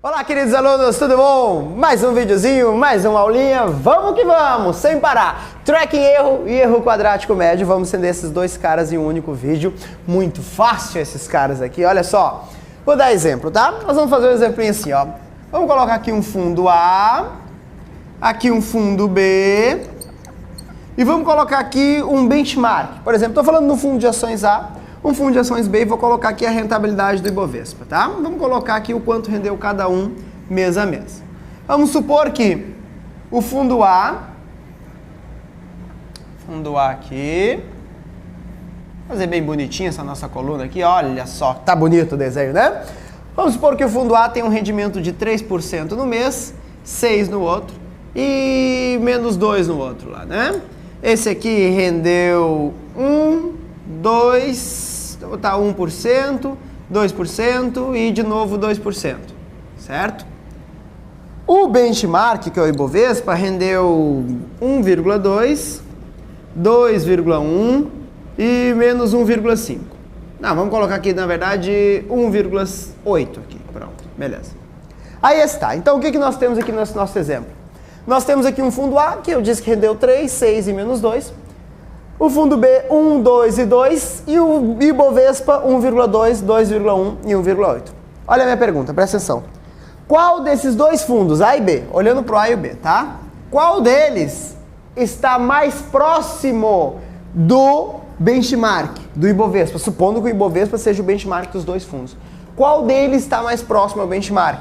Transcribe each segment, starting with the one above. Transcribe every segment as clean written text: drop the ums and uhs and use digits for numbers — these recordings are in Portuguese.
Olá, queridos alunos, tudo bom? Mais um videozinho, mais uma aulinha, vamos que vamos, sem parar. Tracking erro e erro quadrático médio, vamos entender esses dois caras em um único vídeo. Muito fácil esses caras aqui, olha só. Vou dar exemplo, tá? Nós vamos fazer um exemplinho assim, ó. Vamos colocar aqui um fundo A, aqui um fundo B, e vamos colocar aqui um benchmark. Por exemplo, estou falando no fundo de ações A, um fundo de ações B e vou colocar aqui a rentabilidade do Ibovespa, tá? Vamos colocar aqui o quanto rendeu cada um mês a mês. Vamos supor que o fundo A aqui, fazer bem bonitinha essa nossa coluna aqui, olha só, tá bonito o desenho, né? Vamos supor que o fundo A tem um rendimento de 3% no mês, 6% no outro e menos 2% no outro lá, né? Esse aqui rendeu 1%, 2% e de novo 2%, certo? O benchmark, que é o Ibovespa, rendeu 1,2%, 2,1% e menos 1,5%. Não, vamos colocar aqui, na verdade, 1,8% aqui, pronto, beleza. Aí está, então o que nós temos aqui nesse nosso exemplo? Nós temos aqui um fundo A, que eu disse que rendeu 3, 6 e menos 2%. O fundo B, 1, 2 e 2, e o Ibovespa, 1,2, 2,1 e 1,8. Olha a minha pergunta, presta atenção. Qual desses dois fundos, A e B, olhando para o A e o B, tá? Qual deles está mais próximo do benchmark, do Ibovespa? Supondo que o Ibovespa seja o benchmark dos dois fundos. Qual deles está mais próximo ao benchmark?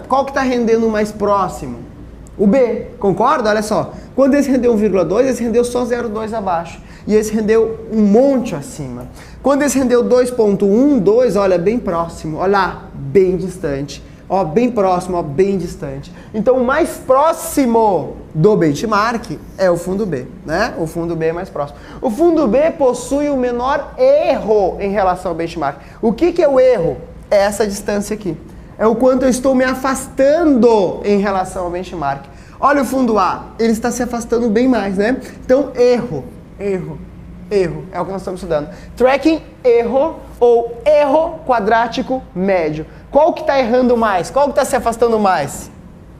Qual que está rendendo mais próximo? O B, concorda? Olha só, quando esse rendeu 1,2, esse rendeu só 0,2 abaixo. E esse rendeu um monte acima. Quando esse rendeu 2,1, 2, olha, bem próximo. Olha lá, bem distante. Ó, bem próximo, ó, bem distante. Então, o mais próximo do benchmark é o fundo B, né? O fundo B é mais próximo. O fundo B possui o menor erro em relação ao benchmark. O que é o erro? É essa distância aqui. É o quanto eu estou me afastando em relação ao benchmark. Olha o fundo A, ele está se afastando bem mais, né? Então, erro, é o que nós estamos estudando. Tracking erro ou erro quadrático médio. Qual que está errando mais? Qual que está se afastando mais?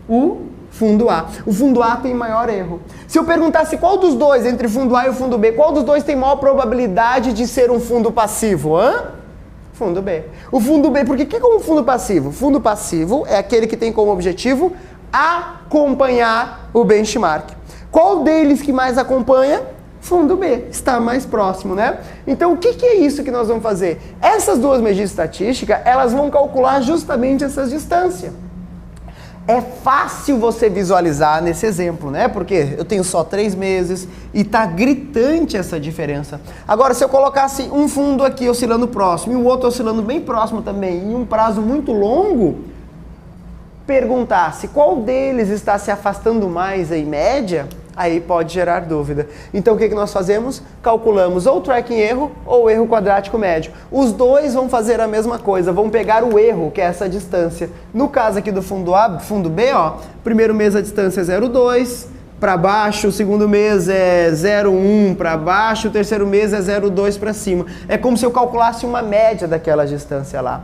O fundo A. O fundo A tem maior erro. Se eu perguntasse qual dos dois, entre o fundo A e o fundo B, qual dos dois tem maior probabilidade de ser um fundo passivo? Fundo B. O fundo B, por que é um fundo passivo? Fundo passivo é aquele que tem como objetivo acompanhar o benchmark. Qual deles que mais acompanha? Fundo B, está mais próximo, né? Então, o que é isso que nós vamos fazer? Essas duas medidas estatísticas, elas vão calcular justamente essas distâncias. É fácil você visualizar nesse exemplo, né? Porque eu tenho só 3 meses e tá gritante essa diferença. Agora, se eu colocasse um fundo aqui oscilando próximo e o outro oscilando bem próximo também, em um prazo muito longo, perguntasse qual deles está se afastando mais em média, aí pode gerar dúvida. Então, o que nós fazemos? Calculamos ou tracking erro ou erro quadrático médio. Os dois vão fazer a mesma coisa, vão pegar o erro, que é essa distância. No caso aqui do fundo A, fundo B, ó, primeiro mês a distância é 0,2, para baixo, o segundo mês é 0,1 para baixo, o terceiro mês é 0,2 para cima. É como se eu calculasse uma média daquela distância lá.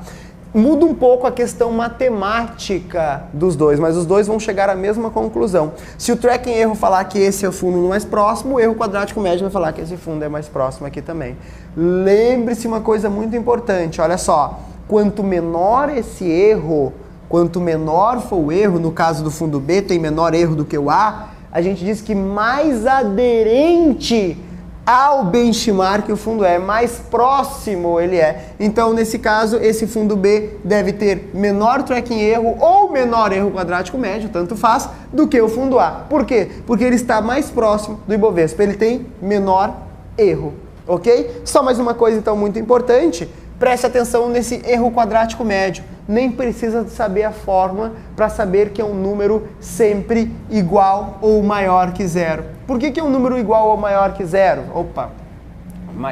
Muda um pouco a questão matemática dos dois, mas os dois vão chegar à mesma conclusão. Se o tracking erro falar que esse é o fundo mais próximo, o erro quadrático médio vai falar que esse fundo é mais próximo aqui também. Lembre-se uma coisa muito importante, olha só, quanto menor esse erro, quanto menor for o erro, no caso do fundo B tem menor erro do que o A gente diz que mais aderente ao benchmark o fundo é, mais próximo ele é. Então, nesse caso, esse fundo B deve ter menor tracking erro ou menor erro quadrático médio, tanto faz, do que o fundo A. Por quê? Porque ele está mais próximo do Ibovespa, ele tem menor erro, ok? Só mais uma coisa, então, muito importante, preste atenção nesse erro quadrático médio. Nem precisa saber a fórmula para saber que é um número sempre igual ou maior que zero. Por que é um número igual ou maior que zero?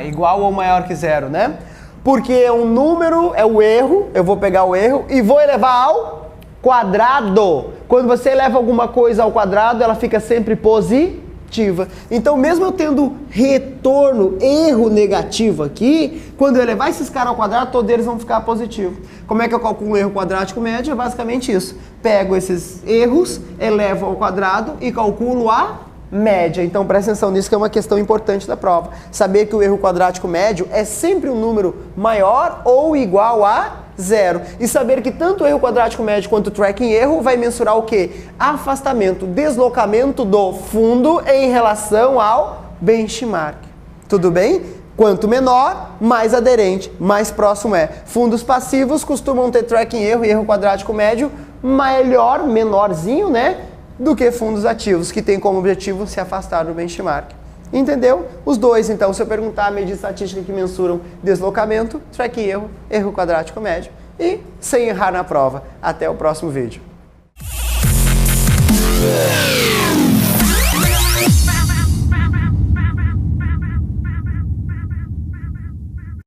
Igual ou maior que zero, né? Porque é um número, é o erro, eu vou pegar o erro e vou elevar ao quadrado. Quando você eleva alguma coisa ao quadrado, ela fica sempre positiva. positiva. Então, mesmo eu tendo retorno, erro negativo aqui, quando eu elevar esses caras ao quadrado, todos eles vão ficar positivos. Como é que eu calculo um erro quadrático médio? É basicamente isso. Pego esses erros, elevo ao quadrado e calculo a média. Então, presta atenção nisso, que é uma questão importante da prova. Saber que o erro quadrático médio é sempre um número maior ou igual a 0. E saber que tanto o erro quadrático médio quanto o tracking erro vai mensurar o quê? Afastamento, deslocamento do fundo em relação ao benchmark. Tudo bem? Quanto menor, mais aderente, mais próximo é. Fundos passivos costumam ter tracking erro e erro quadrático médio melhor, menorzinho, né? Do que fundos ativos, que tem como objetivo se afastar do benchmark. Entendeu? Os dois, então, se eu perguntar a medida estatística que mensuram deslocamento, tracking erro, erro quadrático médio, e sem errar na prova. Até o próximo vídeo.